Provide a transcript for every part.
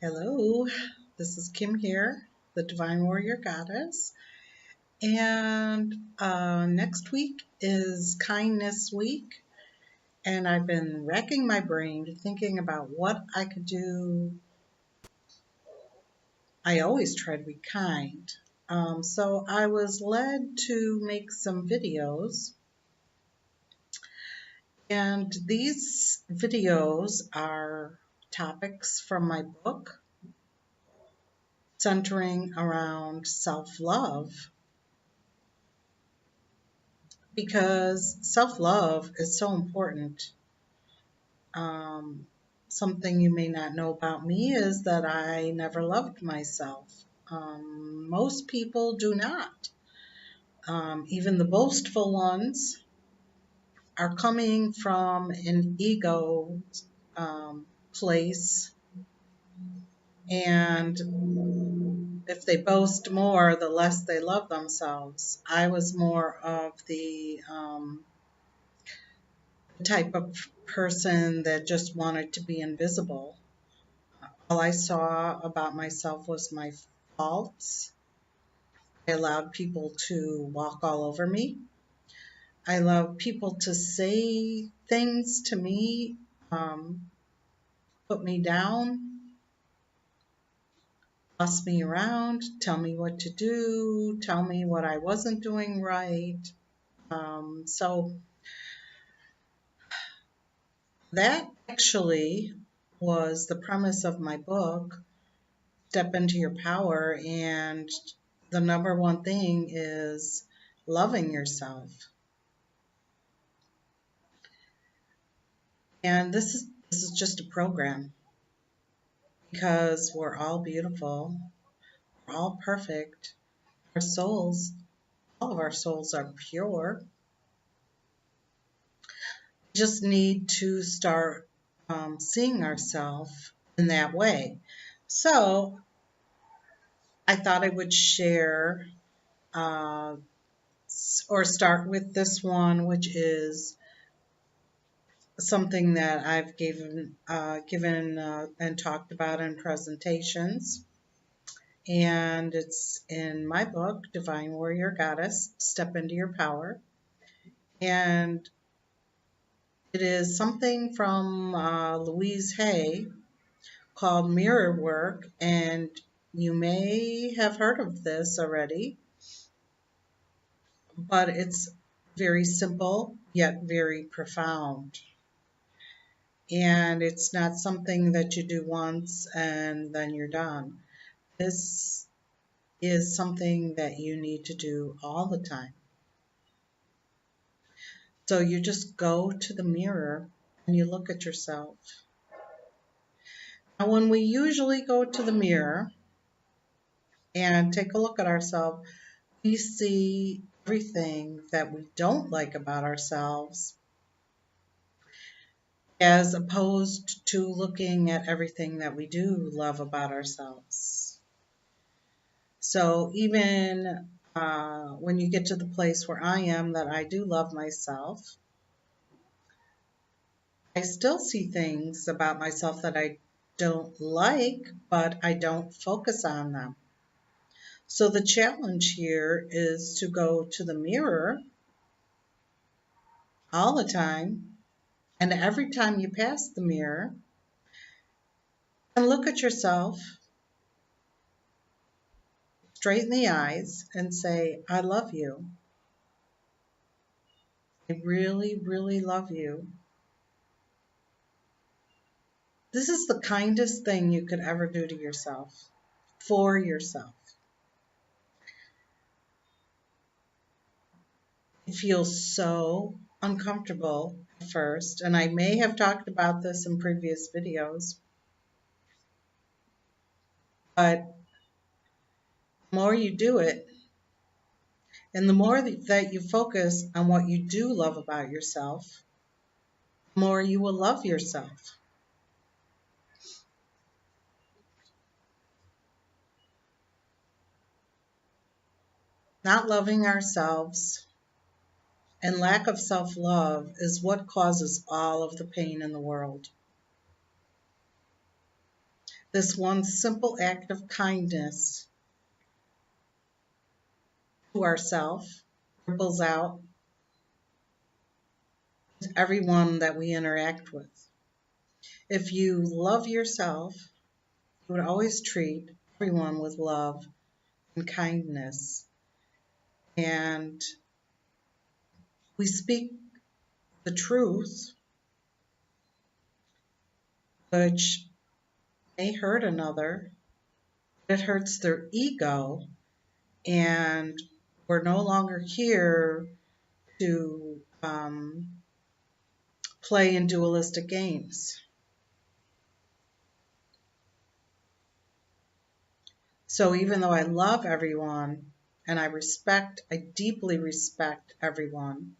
Hello, this is Kim here, the Divine Warrior Goddess. And next week is Kindness Week. And I've been racking my brain thinking about what I could do. I always try to be kind. So I was led to make some videos. And these videos are topics from my book centering around self-love, because self-love is so important. Um, Something you may not know about me is that I never loved myself. Most people do not. Even the boastful ones are coming from an ego place, and if they boast more, the less they love themselves. I was more of the type of person that just wanted to be invisible. All I saw about myself was my faults. I allowed people to walk all over me. I allowed people to say things to me, put me down, boss me around, tell me what to do, tell me what I wasn't doing right. So that actually was the premise of my book, Step into Your Power. And the number one thing is loving yourself. And this is just a program, because we're all beautiful, we're all perfect. Our souls, all of our souls are pure. We just need to start seeing ourselves in that way. So I thought I would share uh, or start with this one, which is something that I've given and talked about in presentations. And it's in my book, Divine Warrior Goddess, Step into Your Power. And it is something from Louise Hay called Mirror Work. And you may have heard of this already, but it's very simple yet very profound. And it's not something that you do once and then you're done. This is something that you need to do all the time. So you just go to the mirror and you look at yourself. Now, when we usually go to the mirror and take a look at ourselves, we see everything that we don't like about ourselves, as opposed to looking at everything that we do love about ourselves. So even when you get to the place where I am, that I do love myself, I still see things about myself that I don't like, but I don't focus on them. So the challenge here is to go to the mirror all the time, and every time you pass the mirror, and look at yourself straight in the eyes and say, I love you. I really, really love you. This is the kindest thing you could ever do to yourself, for yourself. It feels so uncomfortable at first, and I may have talked about this in previous videos, but the more you do it, and the more that you focus on what you do love about yourself, the more you will love yourself. Not loving ourselves and lack of self-love is what causes all of the pain in the world. This one simple act of kindness to ourselves ripples out to everyone that we interact with. If you love yourself, you would always treat everyone with love and kindness. And we speak the truth, which may hurt another. It hurts their ego, and we're no longer here to play in dualistic games. So even though I love everyone and I deeply respect everyone,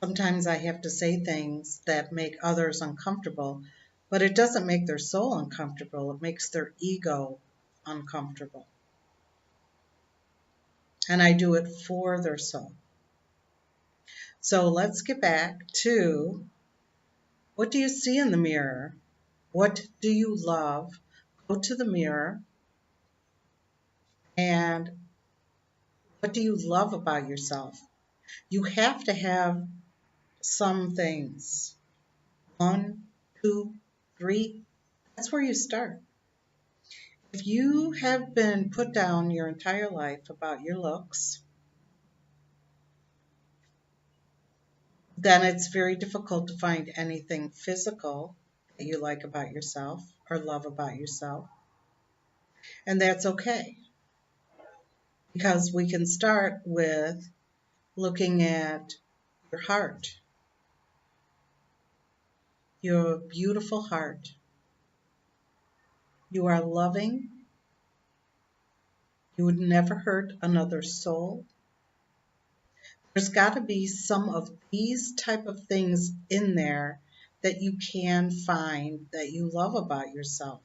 sometimes I have to say things that make others uncomfortable, but it doesn't make their soul uncomfortable. It makes their ego uncomfortable. And I do it for their soul. So let's get back to, what do you see in the mirror? What do you love? Go to the mirror, and what do you love about yourself? You have to have some things. 1, 2, 3. That's where you start. If you have been put down your entire life about your looks, then it's very difficult to find anything physical that you like about yourself or love about yourself. And that's okay, because we can start with looking at your heart. You have a beautiful heart. You are loving. You would never hurt another soul. There's got to be some of these type of things in there that you can find that you love about yourself.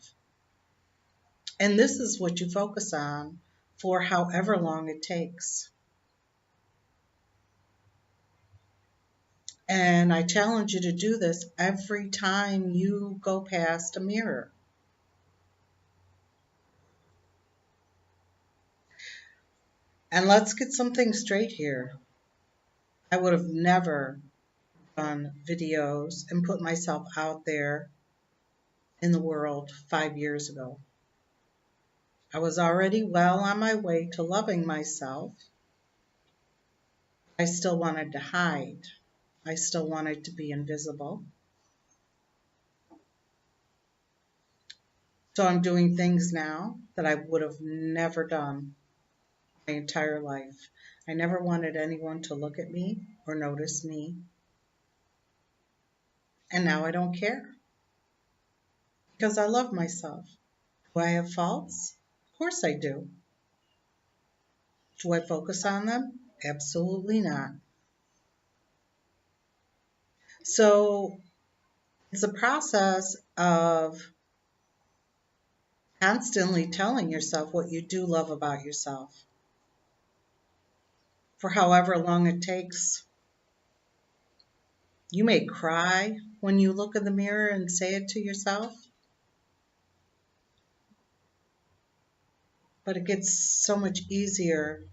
And this is what you focus on for however long it takes. And I challenge you to do this every time you go past a mirror. And let's get something straight here. I would have never done videos and put myself out there in the world 5 years ago. I was already well on my way to loving myself. I still wanted to hide. I still wanted to be invisible. So I'm doing things now that I would have never done my entire life. I never wanted anyone to look at me or notice me. And now I don't care, because I love myself. Do I have faults? Of course I do. Do I focus on them? Absolutely not. So it's a process of constantly telling yourself what you do love about yourself for however long it takes. You may cry when you look in the mirror and say it to yourself, but it gets so much easier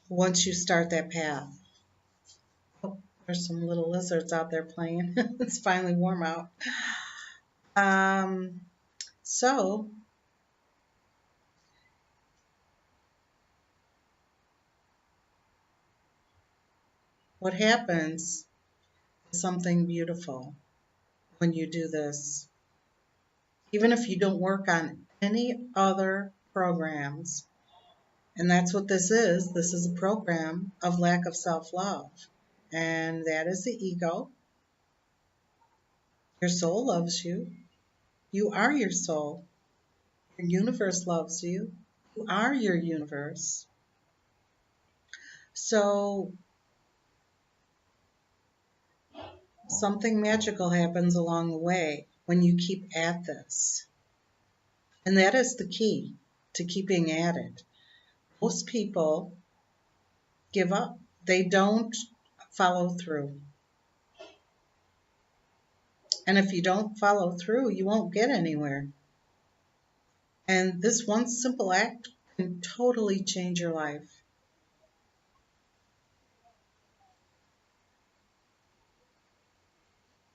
once you start that path. Oh, there's some little lizards out there playing. It's finally warm out. So what happens is something beautiful when you do this. Even if you don't work on any other programs, and that's what this is. This is a program of lack of self-love. And that is the ego. Your soul loves you. You are your soul. Your universe loves you. You are your universe. So something magical happens along the way when you keep at this. And that is the key to keeping at it. Most people give up. They don't follow through. And if you don't follow through, you won't get anywhere. And this one simple act can totally change your life.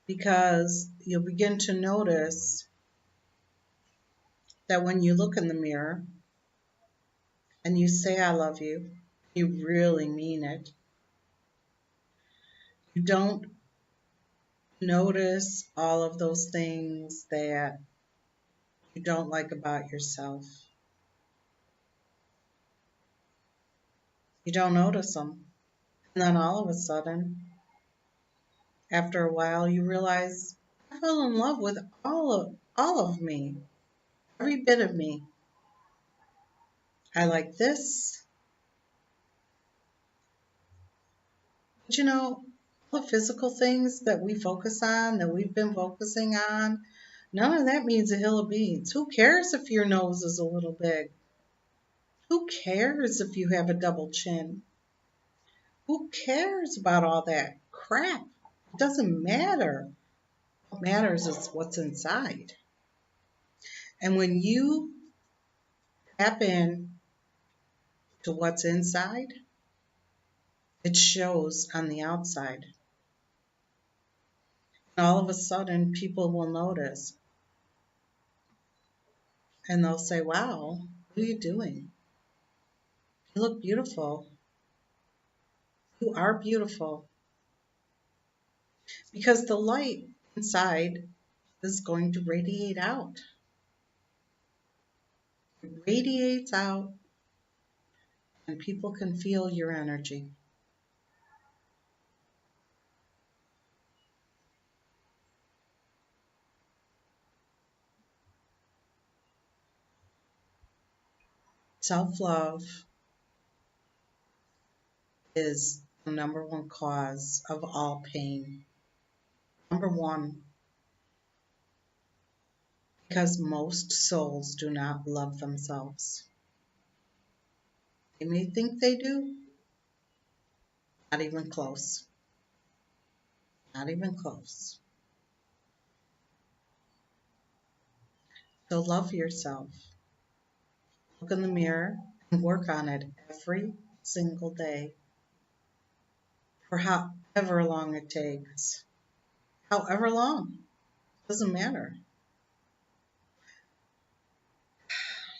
Because you'll begin to notice that when you look in the mirror and you say, I love you, you really mean it. You don't notice all of those things that you don't like about yourself. You don't notice them. And then all of a sudden, after a while, you realize, I fell in love with all of me, every bit of me. I like this. But all the physical things that we focus on, that we've been focusing on, none of that means a hill of beans. Who cares if your nose is a little big? Who cares if you have a double chin? Who cares about all that crap? It doesn't matter. What matters is what's inside. And when you tap in to what's inside, it shows on the outside. And all of a sudden, people will notice and they'll say, wow, what are you doing? You look beautiful. You are beautiful. Because the light inside is going to radiate out. It radiates out, and people can feel your energy. Self-love is the number one cause of all pain. Number one, because most souls do not love themselves. They may think they do, not even close. Not even close. So love yourself. Look in the mirror and work on it every single day for however long it takes. However long, doesn't matter.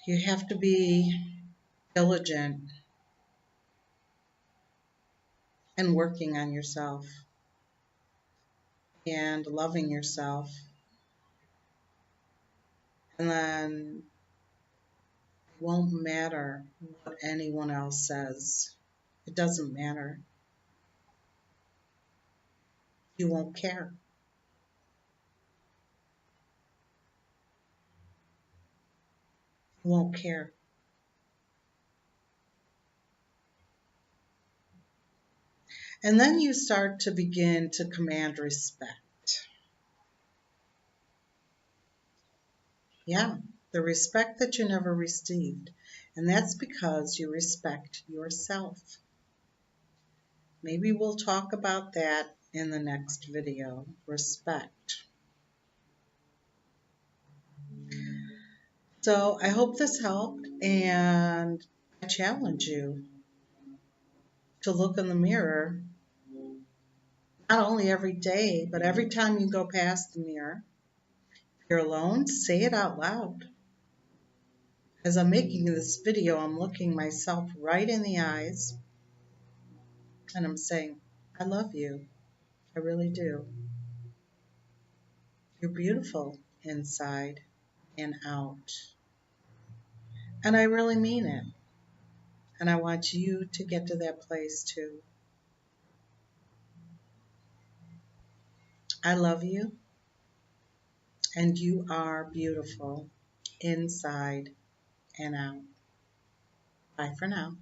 You have to be diligent in working on yourself and loving yourself. And then it won't matter what anyone else says. It doesn't matter. You won't care. You won't care. And then you start to begin to command respect. Yeah, the respect that you never received. And that's because you respect yourself. Maybe we'll talk about that in the next video. Respect. So I hope this helped, and I challenge you to look in the mirror, not only every day, but every time you go past the mirror. If you're alone, say it out loud. As I'm making this video, I'm looking myself right in the eyes, and I'm saying, I love you. I really do. You're beautiful inside and out. And I really mean it. And I want you to get to that place too. I love you, and you are beautiful inside and out. Bye for now.